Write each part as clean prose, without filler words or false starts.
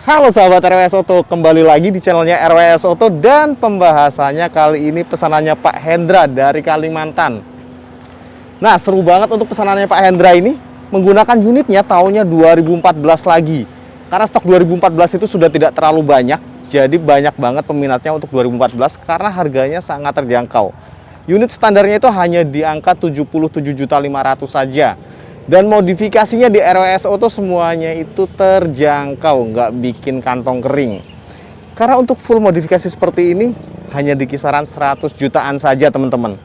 Halo sahabat RWS Auto, kembali lagi di channelnya RWS Auto dan pembahasannya kali ini pesanannya Pak Hendra dari Kalimantan. Nah, seru banget untuk pesanannya Pak Hendra ini menggunakan unitnya tahunnya 2014 lagi. Karena stok 2014 itu sudah tidak terlalu banyak, jadi banyak banget peminatnya untuk 2014 karena harganya sangat terjangkau. Unit standarnya itu hanya di angka 77.500.000 saja. Dan modifikasinya di RWS Auto semuanya itu terjangkau, nggak bikin kantong kering. Karena untuk full modifikasi seperti ini hanya di kisaran 100 jutaan saja teman-teman.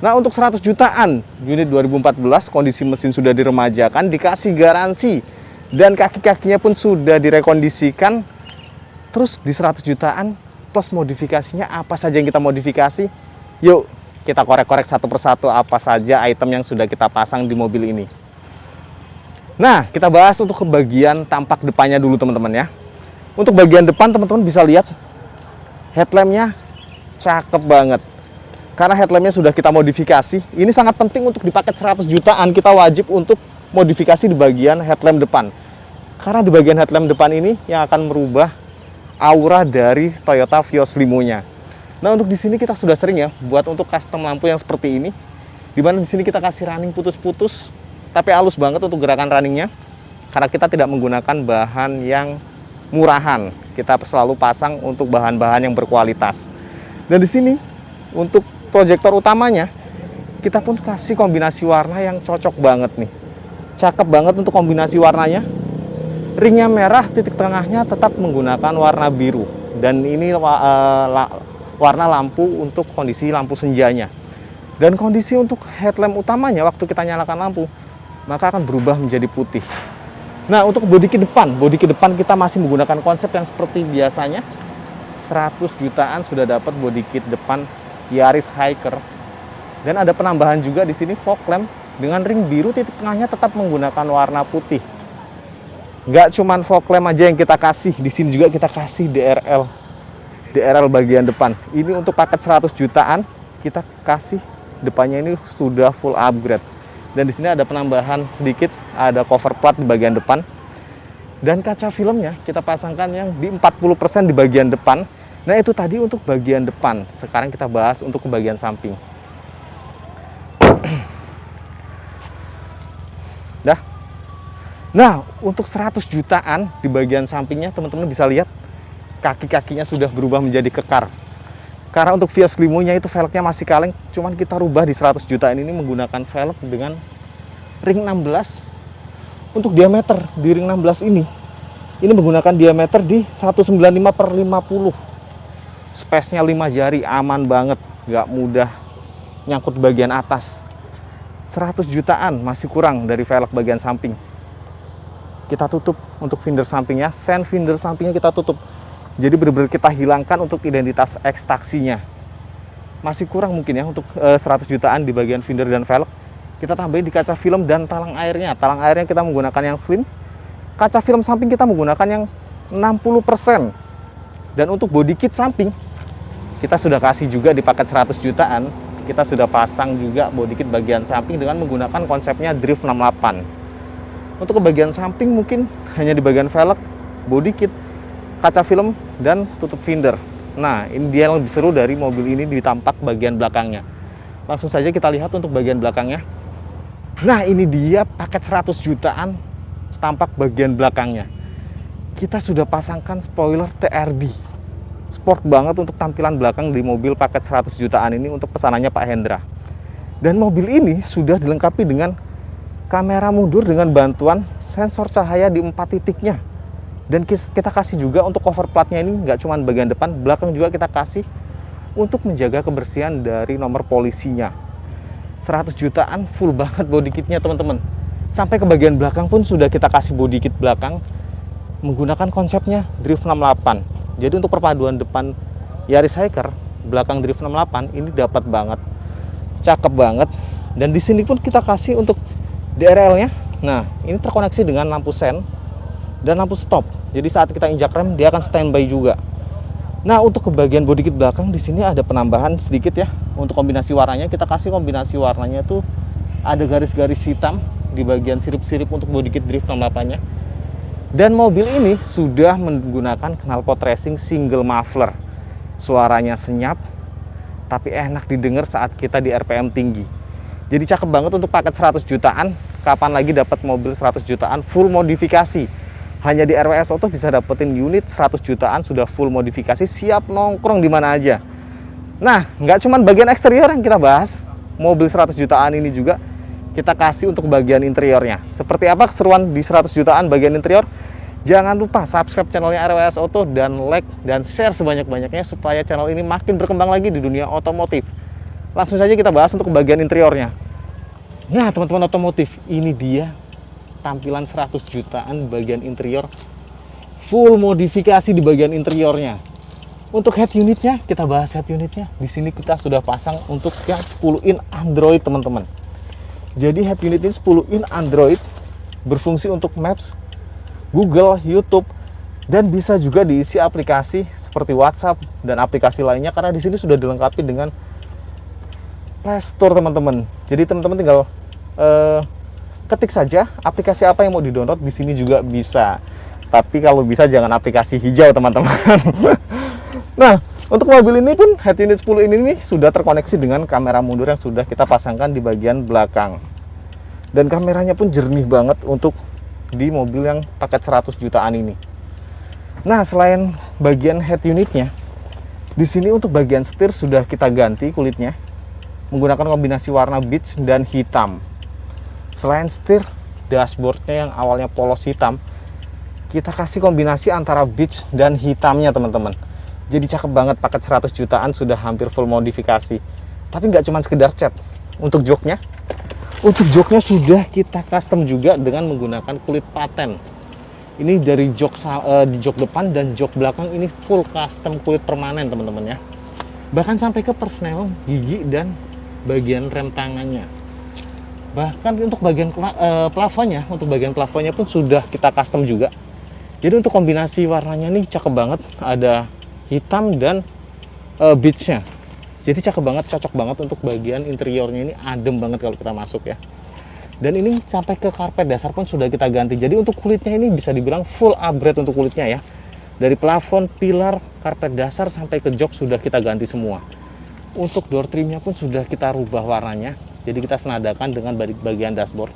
Nah, untuk 100 jutaan unit 2014 kondisi mesin sudah diremajakan, dikasih garansi dan kaki-kakinya pun sudah direkondisikan. Terus di 100 jutaan plus modifikasinya apa saja yang kita modifikasi? Yuk kita korek-korek satu persatu apa saja item yang sudah kita pasang di mobil ini. Nah, kita bahas untuk ke bagian tampak depannya dulu teman-teman ya. Untuk bagian depan teman-teman bisa lihat headlampnya cakep banget. Karena headlampnya sudah kita modifikasi. Ini sangat penting untuk di paket 100 jutaan kita wajib untuk modifikasi di bagian headlamp depan. Karena di bagian headlamp depan ini yang akan merubah aura dari Toyota Vios Limo-nya. Nah, untuk di sini kita sudah sering ya buat untuk custom lampu yang seperti ini. Dimana di sini kita kasih running putus-putus. Tapi halus banget untuk gerakan runningnya karena kita tidak menggunakan bahan yang murahan. Kita selalu pasang untuk bahan-bahan yang berkualitas. Dan di sini untuk proyektor utamanya kita pun kasih kombinasi warna yang cocok banget nih. Cakep banget untuk kombinasi warnanya. Ringnya merah, titik tengahnya tetap menggunakan warna biru. Dan ini warna lampu untuk kondisi lampu senjanya. Dan kondisi untuk headlamp utamanya waktu kita nyalakan lampu maka akan berubah menjadi putih. Nah, untuk bodi kit depan kita masih menggunakan konsep yang seperti biasanya. 100 jutaan sudah dapat bodi kit depan Yaris Hiker. Dan ada penambahan juga di sini fog lamp dengan ring biru, titik tengahnya tetap menggunakan warna putih. Nggak cuman fog lamp aja yang kita kasih, di sini juga kita kasih DRL bagian depan. Ini untuk paket 100 jutaan kita kasih depannya ini sudah full upgrade. Dan di sini ada penambahan sedikit, ada cover plat di bagian depan. Dan kaca filmnya kita pasangkan yang di 40% di bagian depan. Nah, itu tadi untuk bagian depan. Sekarang kita bahas untuk ke bagian samping. Nah, untuk 100 jutaan di bagian sampingnya teman-teman bisa lihat kaki-kakinya sudah berubah menjadi kekar. Karena untuk Vios Limo-nya itu velgnya masih kaleng, cuman kita rubah di 100 jutaan ini menggunakan velg dengan ring 16. Untuk diameter di ring 16 ini menggunakan diameter di 195/50. Space-nya 5 jari, aman banget, nggak mudah nyangkut bagian atas. 100 jutaan masih kurang dari velg bagian samping. Kita tutup untuk fender sampingnya, sen fender sampingnya kita tutup. Jadi benar-benar kita hilangkan untuk identitas X taksinya. Masih kurang mungkin ya untuk 100 jutaan di bagian fender dan velg. Kita tambahin di kaca film dan talang airnya. Talang airnya kita menggunakan yang slim. Kaca film samping kita menggunakan yang 60%. Dan untuk body kit samping kita sudah kasih juga di paket 100 jutaan. Kita sudah pasang juga body kit bagian samping dengan menggunakan konsepnya drift 68. Untuk ke bagian samping mungkin hanya di bagian velg, body kit, kaca film, dan tutup fender. Nah, ini dia yang lebih seru dari mobil ini di tampak bagian belakangnya. Langsung saja kita lihat untuk bagian belakangnya. Nah, ini dia paket 100 jutaan tampak bagian belakangnya. Kita sudah pasangkan spoiler TRD. Sport banget untuk tampilan belakang di mobil paket 100 jutaan ini untuk pesanannya Pak Hendra. Dan mobil ini sudah dilengkapi dengan kamera mundur dengan bantuan sensor cahaya di 4 titiknya. Dan kita kasih juga untuk cover platnya ini nggak cuma bagian depan, belakang juga kita kasih untuk menjaga kebersihan dari nomor polisinya. 100 jutaan full banget body kitnya teman-teman. Sampai ke bagian belakang pun sudah kita kasih body kit belakang menggunakan konsepnya drift 68. Jadi untuk perpaduan depan Yaris Hiker, belakang drift 68 ini dapat banget. Cakep banget. Dan di sini pun kita kasih untuk DRL-nya. Nah, ini terkoneksi dengan lampu sen dan lampu stop. Jadi saat kita injak rem dia akan standby juga. Nah, untuk ke bagian body kit belakang di sini ada penambahan sedikit ya. Untuk kombinasi warnanya kita kasih kombinasi warnanya tuh ada garis-garis hitam di bagian sirip-sirip untuk body kit drift 68-nya. Dan mobil ini sudah menggunakan knalpot racing single muffler. Suaranya senyap, tapi enak didengar saat kita di RPM tinggi. Jadi cakep banget untuk paket 100 jutaan. Kapan lagi dapat mobil 100 jutaan full modifikasi? Hanya di RWS Auto bisa dapetin unit 100 jutaan sudah full modifikasi, siap nongkrong di mana aja. Nah, nggak cuma bagian eksterior yang kita bahas, mobil 100 jutaan ini juga kita kasih untuk bagian interiornya. Seperti apa keseruan di 100 jutaan bagian interior? Jangan lupa subscribe channelnya RWS Auto dan like dan share sebanyak-banyaknya supaya channel ini makin berkembang lagi di dunia otomotif. Langsung saja kita bahas untuk bagian interiornya. Nah, teman-teman otomotif, ini dia tampilan 100 jutaan bagian interior full modifikasi di bagian interiornya. Untuk head unitnya, kita bahas head unitnya. Di sini kita sudah pasang untuk yang 10 in Android, teman-teman. Jadi head unit ini 10 in Android, berfungsi untuk Maps, Google, YouTube, dan bisa juga diisi aplikasi seperti WhatsApp dan aplikasi lainnya karena di sini sudah dilengkapi dengan Play Store, teman-teman. Jadi teman-teman tinggal ketik saja aplikasi apa yang mau di-download, di sini juga bisa. Tapi kalau bisa jangan aplikasi hijau, teman-teman. Nah, untuk mobil ini pun head unit 10 ini sudah terkoneksi dengan kamera mundur yang sudah kita pasangkan di bagian belakang. Dan kameranya pun jernih banget untuk di mobil yang paket 100 jutaan ini. Nah, selain bagian head unitnya, di sini untuk bagian setir sudah kita ganti kulitnya menggunakan kombinasi warna beige dan hitam. Selain setir, dashboardnya yang awalnya polos hitam, kita kasih kombinasi antara beige dan hitamnya, teman-teman. Jadi cakep banget, paket 100 jutaan sudah hampir full modifikasi. Tapi nggak cuma sekedar cat. Untuk joknya sudah kita custom juga dengan menggunakan kulit paten. Ini dari jok di jok depan dan jok belakang ini full custom kulit permanen, teman-teman ya. Bahkan sampai ke persnel gigi dan bagian rem tangannya. Bahkan untuk bagian plafonnya, pun sudah kita custom juga. Jadi untuk kombinasi warnanya nih cakep banget, ada hitam dan beige-nya. Jadi cakep banget, cocok banget untuk bagian interiornya, ini adem banget kalau kita masuk ya. Dan ini sampai ke karpet dasar pun sudah kita ganti. Jadi untuk kulitnya ini bisa dibilang full upgrade untuk kulitnya ya. Dari plafon, pilar, karpet dasar sampai ke jok sudah kita ganti semua. Untuk door trimnya pun sudah kita rubah warnanya. Jadi kita senadakan dengan bagian dashboard.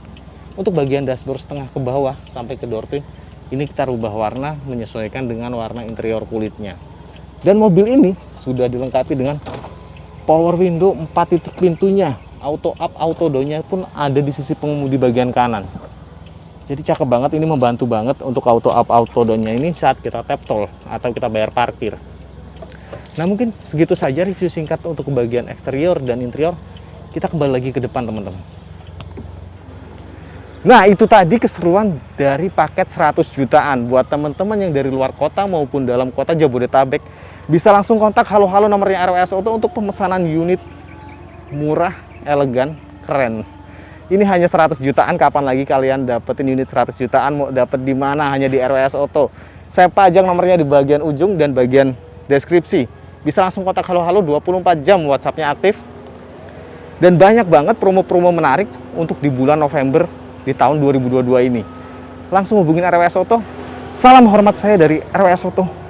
Untuk bagian dashboard setengah ke bawah sampai ke door trim, ini kita rubah warna menyesuaikan dengan warna interior kulitnya. Dan mobil ini sudah dilengkapi dengan power window 4 titik pintunya. Auto up, auto down-nya pun ada di sisi pengemudi bagian kanan. Jadi cakep banget, ini membantu banget untuk auto up, auto down-nya ini saat kita tap tol atau kita bayar parkir. Nah, mungkin segitu saja review singkat untuk bagian eksterior dan interior. Kita kembali lagi ke depan, teman-teman. Nah, itu tadi keseruan dari paket 100 jutaan. Buat teman-teman yang dari luar kota maupun dalam kota Jabodetabek, bisa langsung kontak halo-halo nomornya RWS Auto untuk pemesanan unit murah, elegan, keren. Ini hanya 100 jutaan, kapan lagi kalian dapetin unit 100 jutaan? Mau dapet di mana? Hanya di RWS Auto. Saya pajang nomornya di bagian ujung dan bagian deskripsi. Bisa langsung kontak halo-halo, 24 jam WhatsApp-nya aktif. Dan banyak banget promo-promo menarik untuk di bulan November di tahun 2022 ini. Langsung hubungin RWS Auto. Salam hormat saya dari RWS Auto.